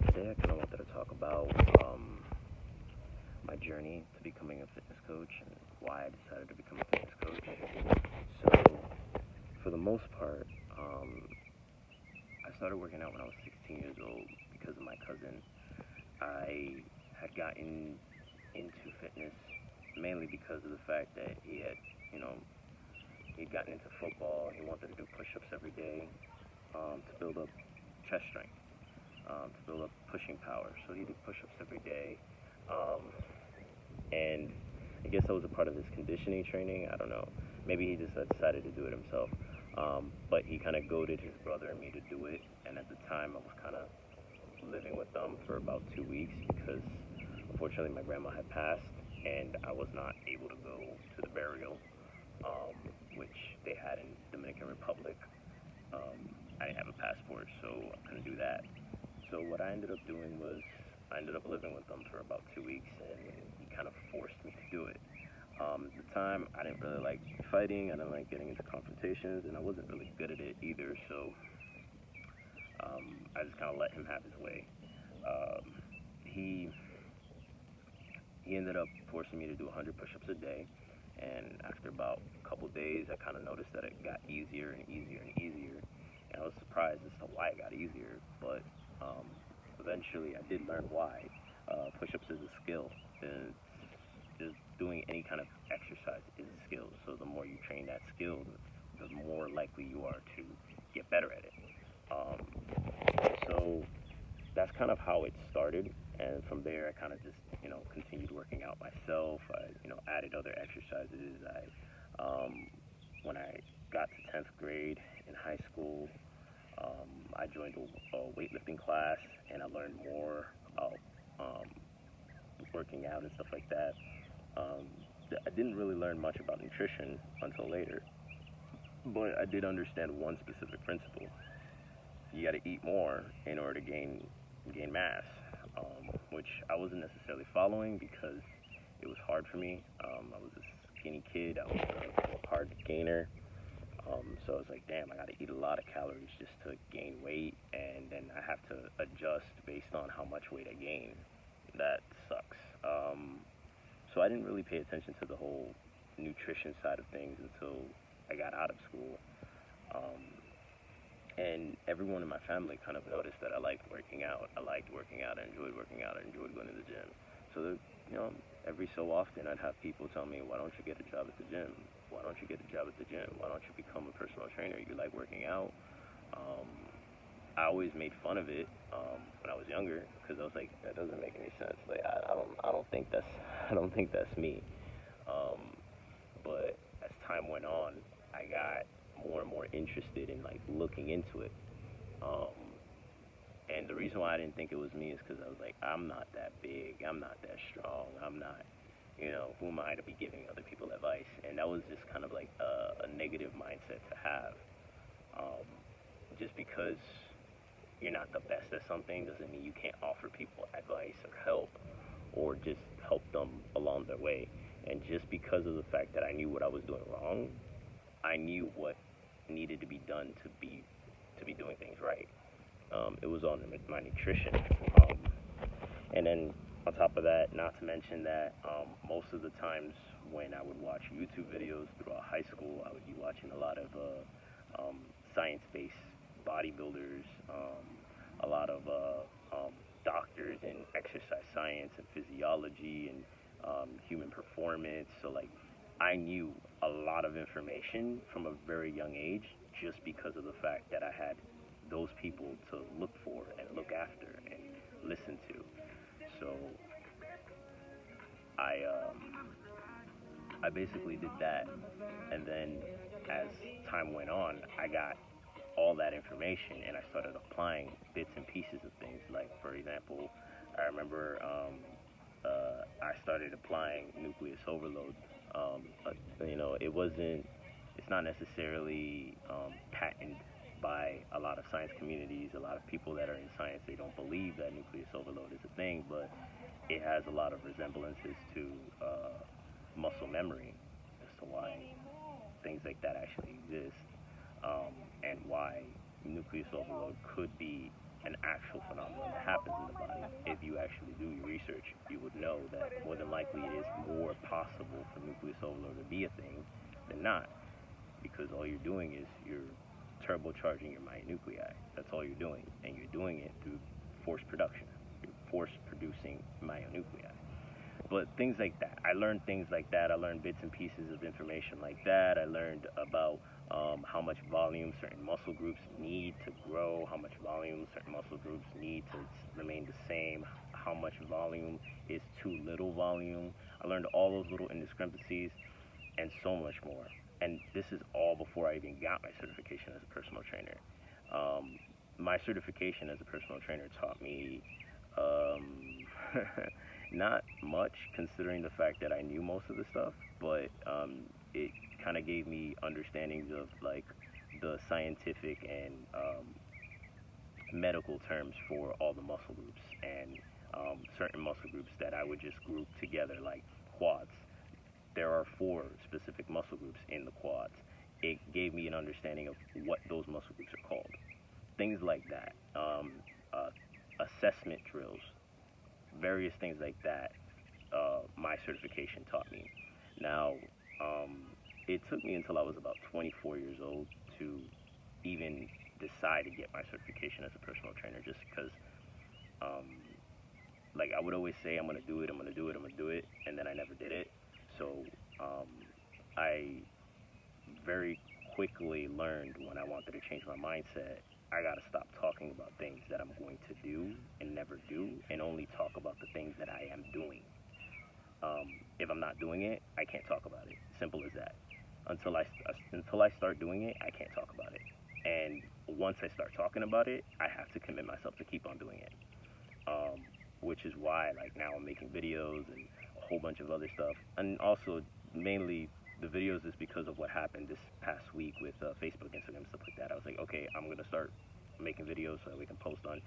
today I kind of wanted to talk about my journey to becoming a fitness coach and why I decided to become a fitness coach. So, for the most part, I started working out when I was 16 years old because of my cousin. I had gotten into fitness mainly because of the fact that he'd gotten into football. He wanted to do push-ups every day to build up chest strength, to build up pushing power. So he did push-ups every day. And I guess that was a part of his conditioning training. I don't know. Maybe he just decided to do it himself. But he kind of goaded his brother and me to do it. And at the time, I was kind of living with them for about 2 weeks because unfortunately my grandma had passed and I was not able to go to the burial, which they had in Dominican Republic. I didn't have a passport, so I couldn't do that. So what I ended up doing was I ended up living with them for about 2 weeks, and he kind of forced me to do it. At the time, I didn't really like fighting. I didn't like getting into confrontations, and I wasn't really good at it either. So I just kind of let him have his way. He ended up forcing me to do 100 push-ups a day, and after about a couple days, I kind of noticed that it got easier and easier and easier, and I was surprised as to why it got easier. But eventually, I did learn why. Push-ups is a skill. And just doing any kind of exercise is a skill. So the more you train that skill, the more likely you are to get better at it. So that's kind of how it started, and from there I kind of just continued working out myself. I added other exercises. When I got to 10th grade in high school, I joined a weightlifting class, and I learned more about working out and stuff like that. Um, I didn't really learn much about nutrition until later, but I did understand one specific principle. You got to eat more in order to gain mass, which I wasn't necessarily following because it was hard for me. I was a skinny kid. I was a hard gainer. So I was like, damn, I got to eat a lot of calories just to gain weight, and then I have to adjust based on how much weight I gain. That sucks. So I didn't really pay attention to the whole nutrition side of things until I got out of school. Um, and everyone in my family kind of noticed that I liked working out. I liked working out. I enjoyed working out. I enjoyed going to the gym. So, every so often I'd have people tell me, why don't you get a job at the gym? Why don't you get a job at the gym? Why don't you become a personal trainer? You like working out? Um, I always made fun of it when I was younger because I was like, that doesn't make any sense. Like, I don't think that's, I don't think that's me. Um, but as time went on, I got more and more interested in like looking into it. Um, and the reason why I didn't think it was me is because I was like, I'm not that big, I'm not that strong, I'm not, who am I to be giving other people advice? And that was just kind of like a negative mindset to have. Um, just because you're not the best at something doesn't mean you can't offer people advice or help or just help them along their way. And just because of the fact that I knew what I was doing wrong, I knew what needed to be done to be doing things right. It was on my nutrition, and then on top of that, not to mention that most of the times when I would watch YouTube videos throughout high school, I would be watching a lot of science-based bodybuilders, a lot of doctors in exercise science and physiology and human performance. So like I knew a lot of information from a very young age just because of the fact that I had those people to look for and look after and listen to. So I I basically did that, and then as time went on, I got all that information and I started applying bits and pieces of things. Like for example, I remember I started applying nucleus overload. It wasn't. It's not necessarily patented by a lot of science communities. A lot of people that are in science, they don't believe that nucleus overload is a thing, but it has a lot of resemblances to muscle memory as to why things like that actually exist, and why nucleus overload could be an actual phenomenon that happens in the body. If you actually do your research, you would know that more than likely it is more possible for nucleus overload to be a thing than not, because all you're doing is you're turbocharging your myonuclei. That's all you're doing, and you're doing it through force production. You're force producing myonuclei. But things like that, I learned things like that. I learned bits and pieces of information like that. I learned about how much volume certain muscle groups need to grow, how much volume certain muscle groups need to remain the same, how much volume is too little volume. I learned all those little indiscrepancies and so much more. And this is all before I even got my certification as a personal trainer. My certification as a personal trainer taught me not much, considering the fact that I knew most of the stuff, but it kind of gave me understandings of like the scientific and medical terms for all the muscle groups and certain muscle groups that I would just group together, like quads. There are 4 specific muscle groups in the quads. It gave me an understanding of what those muscle groups are called. Things like that. Assessment drills, various things like that, my certification taught me. Now, it took me until I was about 24 years old to even decide to get my certification as a personal trainer, just because, like, I would always say, I'm going to do it, I'm going to do it, I'm going to do it, and then I never did it. So, I very quickly learned when I wanted to change my mindset, I gotta stop talking about things that I'm going to do and never do, and only talk about the things that I am doing. If I'm not doing it, I can't talk about it. Simple as that. Until I start doing it, I can't talk about it. And once I start talking about it, I have to commit myself to keep on doing it. Which is why, like, now I'm making videos and a whole bunch of other stuff, and also mainly the videos is because of what happened this past week with Facebook, Instagram, stuff like that. I was like, okay, I'm gonna start making videos so that we can post on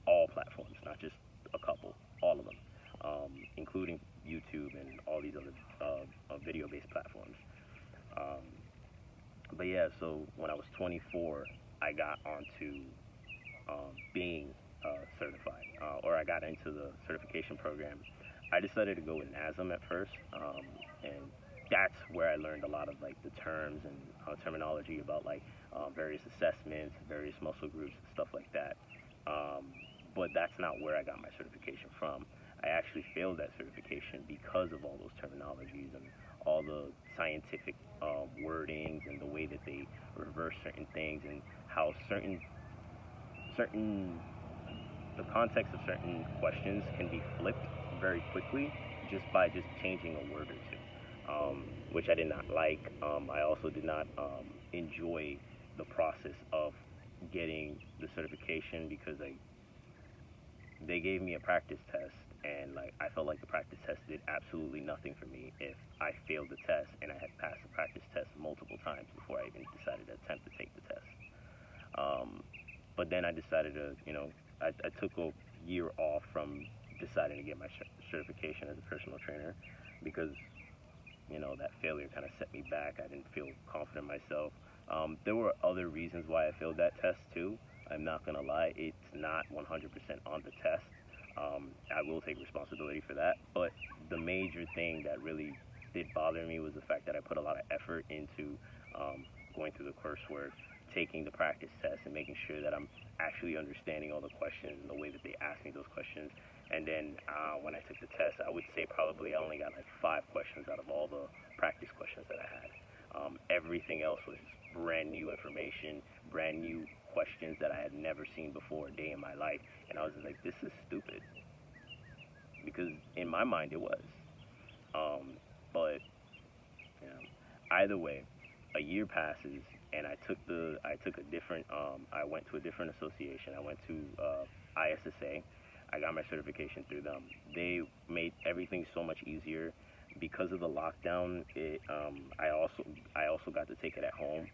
all platforms, not just a couple, all of them, including YouTube and all these other video-based platforms. But yeah, so when I was 24, I got onto being certified, or I got into the certification program. I decided to go with NASM at first, and that's where I learned a lot of like the terms and terminology about like various assessments, various muscle groups, and stuff like that. But that's not where I got my certification from. I actually failed that certification because of all those terminologies and all the scientific wordings and the way that they reverse certain things and how certain the context of certain questions can be flipped very quickly just by just changing a word or two, which I did not like. I also did not enjoy the process of getting the certification because they gave me a practice test, and like I felt like the practice test did absolutely nothing for me if I failed the test and I had passed the practice test multiple times before I even decided to attempt to take the test. But then I decided to, I took a year off from deciding to get my certification as a personal trainer because, that failure kind of set me back. I didn't feel confident in myself. There were other reasons why I failed that test too. I'm not going to lie, it's not 100% on the test. I will take responsibility for that. But the major thing that really did bother me was the fact that I put a lot of effort into going through the coursework, taking the practice test, and making sure that I'm actually understanding all the questions and the way that they ask me those questions. And then when I took the test, I would say probably I only got like 5 questions out of all the practice questions that I had. Everything else was brand new information, brand new questions that I had never seen before a day in my life. And I was just like, this is stupid. Because in my mind it was. But either way, a year passes and I took a different I went to a different association. I went to ISSA. I got my certification through them. They made everything so much easier because of the lockdown. I also got to take it at home.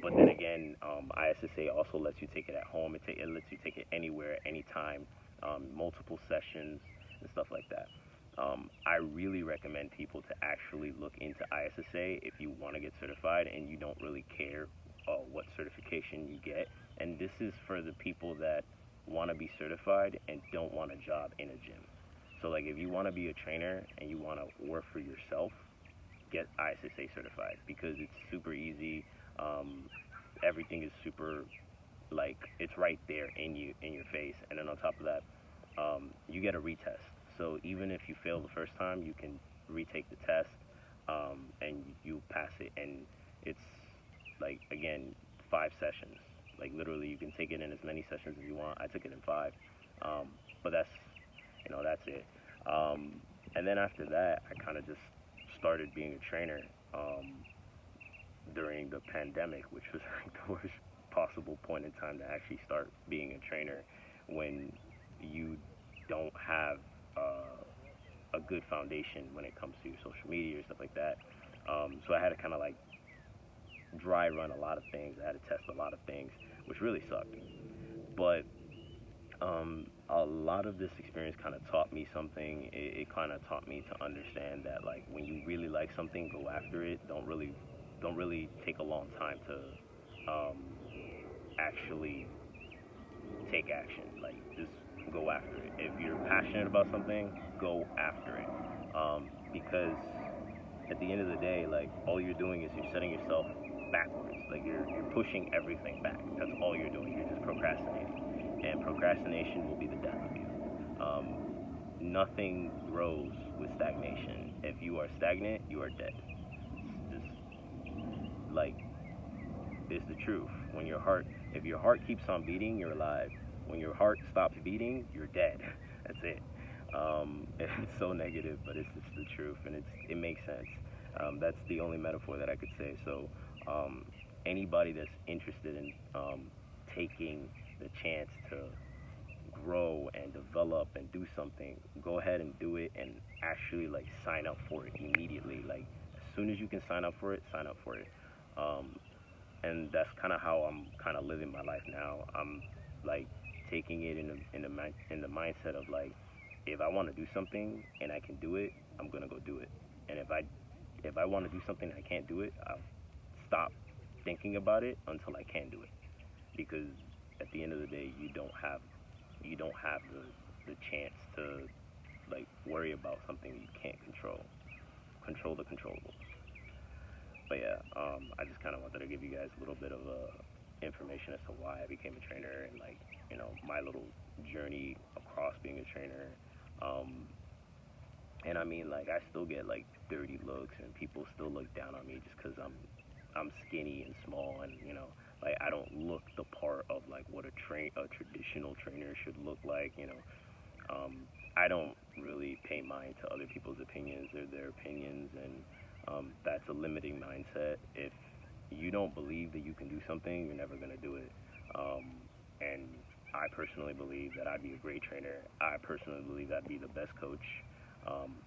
But then again, ISSA also lets you take it at home. It lets you take it anywhere, anytime, multiple sessions and stuff like that. I really recommend people to actually look into ISSA if you want to get certified and you don't really care what certification you get, and this is for the people that want to be certified and don't want a job in a gym. So like if you want to be a trainer and you want to work for yourself, get ISSA certified because it's super easy. Everything is super, like, it's right there in your face, and then on top of that, you get a retest. So even if you fail the first time, you can retake the test, and you pass it. And it's like, again, 5 sessions. Like literally, you can take it in as many sessions as you want. I took it in 5, but that's it. And then after that, I kind of just started being a trainer during the pandemic, which was like the worst possible point in time to actually start being a trainer when you don't have a good foundation when it comes to social media or stuff like that. So I had to kind of like dry run a lot of things. I had to test a lot of things, which really sucked. But a lot of this experience kind of taught me something. It kind of taught me to understand that like when you really like something, go after it. Don't really take a long time to actually take action. Like just go after it. If you're passionate about something, go after it. Because at the end of the day, like all you're doing is you're setting yourself backwards. Like you're pushing everything back. That's all you're doing. You're just procrastinating, and procrastination will be the death of you. Nothing grows with stagnation. If you are stagnant, you are dead. It's just like it's the truth. If your heart keeps on beating, you're alive. When your heart stops beating, you're dead. That's it. It's so negative, but it's just the truth, and it makes sense. That's the only metaphor that I could say. So, anybody that's interested in taking the chance to grow and develop and do something, go ahead and do it, and actually like sign up for it immediately. Like as soon as you can sign up for it, sign up for it. Um, and that's kind of how I'm kind of living my life now. I'm like taking it in the mindset of like, if I want to do something and I can do it, I'm gonna go do it. And if I want to do something and I can't do it, I'll stop thinking about it until I can do it. Because at the end of the day, you don't have the chance to like worry about something you can't control. Control the controllables. But yeah, I just kind of wanted to give you guys a little bit of information as to why I became a trainer and like my little journey across being a trainer. Um, and I mean like I still get like dirty looks and people still look down on me just because I'm skinny and small and like I don't look the part of like what a traditional trainer should look like. I don't really pay mind to other people's opinions. They're their opinions, and that's a limiting mindset. If you don't believe that you can do something, you're never going to do it. And I personally believe that I'd be a great trainer. I personally believe I'd be the best coach.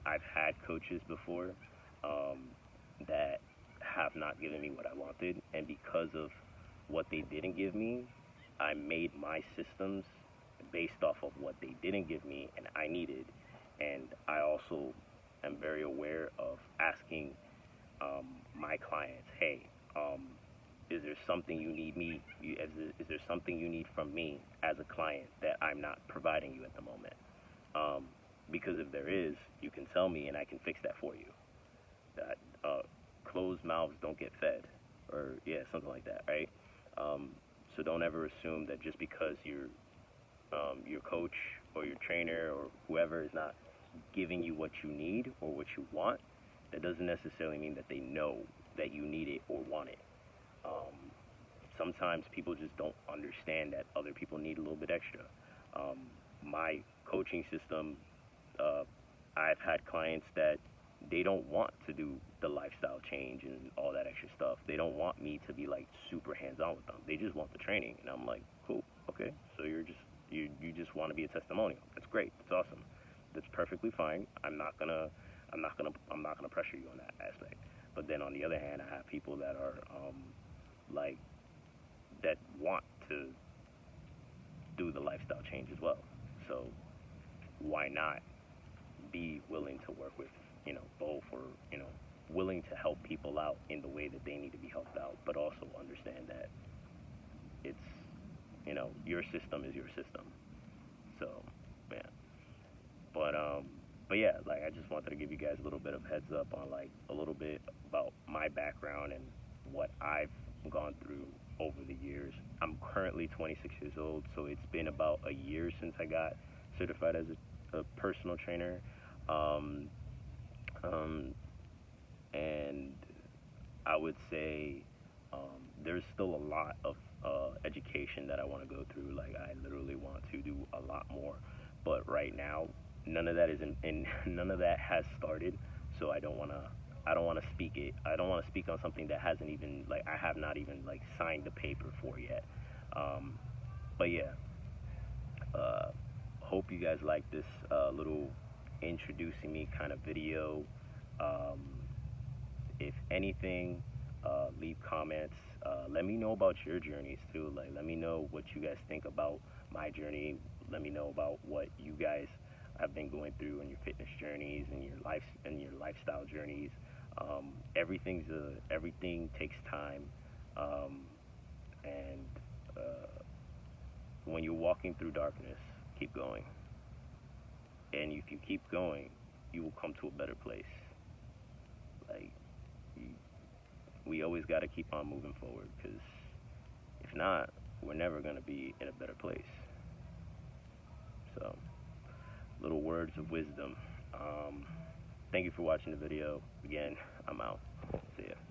I've had coaches before that have not given me what I wanted, and because of what they didn't give me, I made my systems based off of what they didn't give me and I needed. And I also am very aware of asking my clients, hey, is there something you need is there something you need from me as a client that I'm not providing you at the moment? Because if there is, you can tell me and I can fix that for you. That closed mouths don't get fed, or yeah, something like that, right? So don't ever assume that just because your coach or your trainer or whoever is not giving you what you need or what you want, that doesn't necessarily mean that they know that you need it or want it. Um, Sometimes people just don't understand that other people need a little bit extra. My coaching system, uh, I've had clients that they don't want to do the lifestyle change and all that extra stuff. They don't want me to be like super hands-on with them. They just want the training, and I'm like, cool, okay. So you just want to be a testimonial. That's great. That's awesome. That's perfectly fine. I'm not gonna pressure you on that aspect. But then on the other hand, I have people that are like that want to do the lifestyle change as well. So why not be willing to work with both, or willing to help people out in the way that they need to be helped out, but also understand that it's your system is your system. So, yeah. But but yeah, like I just wanted to give you guys a little bit of heads up on like a little bit about my background and what I've gone through over the years. I'm currently 26 years old, so it's been about a year since I got certified as a personal trainer. Um, um, and I would say there's still a lot of education that I want to go through. Like I literally want to do a lot more, but right now none of that is in none of that has started. So I don't want to speak it. I don't want to speak on something that hasn't even like I have not even like signed the paper for yet. Um, but yeah, uh, hope you guys like this little introducing me kind of video. Um, if anything, leave comments. Let me know about your journeys too. Like, let me know what you guys think about my journey. Let me know about what you guys have been going through in your fitness journeys and your lifestyle journeys. Everything takes time, um, and when you're walking through darkness, keep going. And if you keep going, you will come to a better place. Like, we always got to keep on moving forward because if not, we're never going to be in a better place. So, little words of wisdom. Thank you for watching the video. Again, I'm out. See ya.